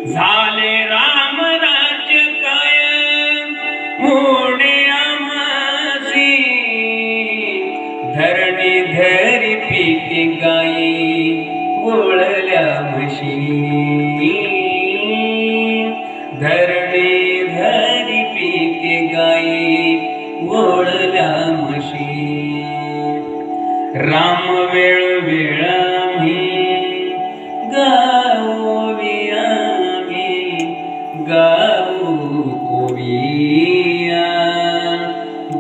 झाले राम राज्य काय मोडे आमासी धरणी धरी पीके गाई वळल्या म्हशी धरणी धरी पीके गाई वळल्या म्हशी राम वेळ वेळ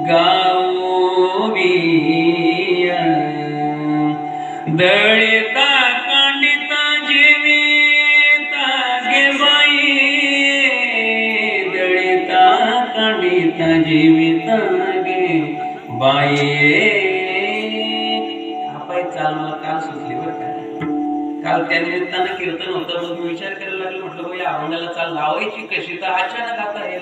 गाऊ ओविया दळिता कांडिता जीविता गे बाई दळिता कांडिता जीविता गे बाई आपण चाल मला काल सुचली बरं का काल त्या निमित्तानं कीर्तन होतं मग मी विचार करायला लागलो म्हटलं बाई अभंगाला चाल लावायची कशी तर अचानक आता हे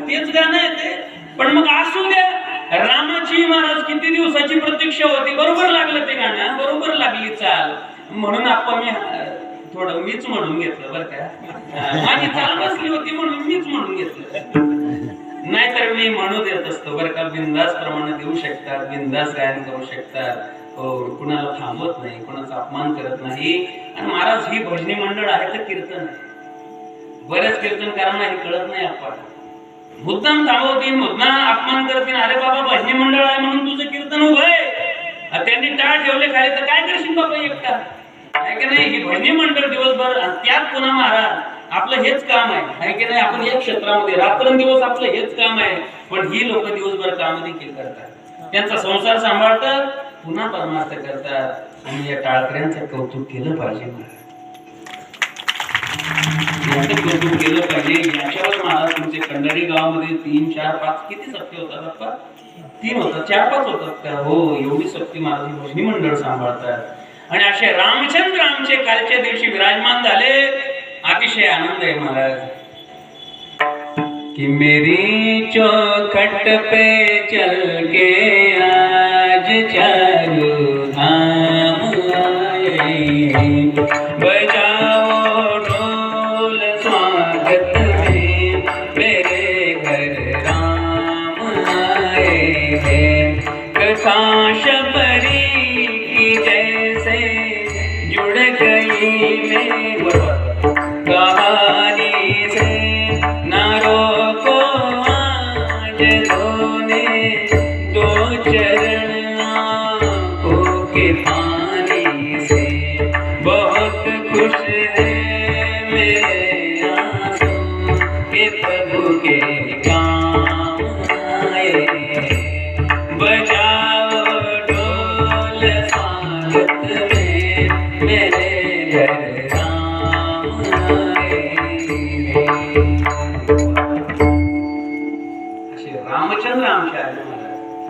तेच गाणं येते पण मग असू द्या रामाची महाराज किती दिवसाची प्रतीक्षा होती बरोबर लागलं ते गाणं बरोबर लागली चाल म्हणून आपण मी थोडं मीच म्हणून घेतलं बरं का माझी चाल बसली होती म्हणून मीच म्हणून घेतलं नाहीतर मी म्हणू देत असतो बरं का बिंदास प्रमाणे देऊ शकतात बिंदास गायन करू शकतात कुणाला थांबवत नाही कुणाचा अपमान करत नाही आणि महाराज ही भजनी मंडळ आहे तर कीर्तन आहे बऱ्याच कीर्तनकारांना हे कळत नाही आपण मुद्दाम थांबवतील मुद्दाम अपमान करतील अरे बाबा भजनी मंडळ आहे म्हणून तुझं कीर्तन उभं आहे त्यांनी टाळ ठेवले खाली तर काय करशील बाबा एकटा आहे की नाही ही भजनी मंडळ दिवसभर त्यात पुन्हा महाराज आपलं हेच काम आहे की नाही आपण एक क्षेत्रामध्ये रात्रंदिवस आपलं हेच काम आहे पण ही लोक दिवसभर काम देखील करतात त्यांचा संसार सांभाळतात पुन्हा परमार्थ करतात आणि या टाळकऱ्यांचं कौतुक केलं पाहिजे कौतुक केलं पाहिजे याच्यावर महाराज तुमचे खंडारी गावामध्ये 3, 4, 5 किती सत्य होतात बाप्पा 3 होतात 4, 5 होतात का हो एवढी शक्ती महाराज भजनी मंडळ सांभाळतात आणि असे रामचंद्र आमचे कालच्या दिवशी विराजमान झाले अतिशय आनंद आहे महाराज कि मेरी चौखट पे चल के आज चारू धाम आए बजाओ ढोल स्वागत में मेरे घर राम आए हैं कथा शबरी की जैसे जुड़ गई मैं कहा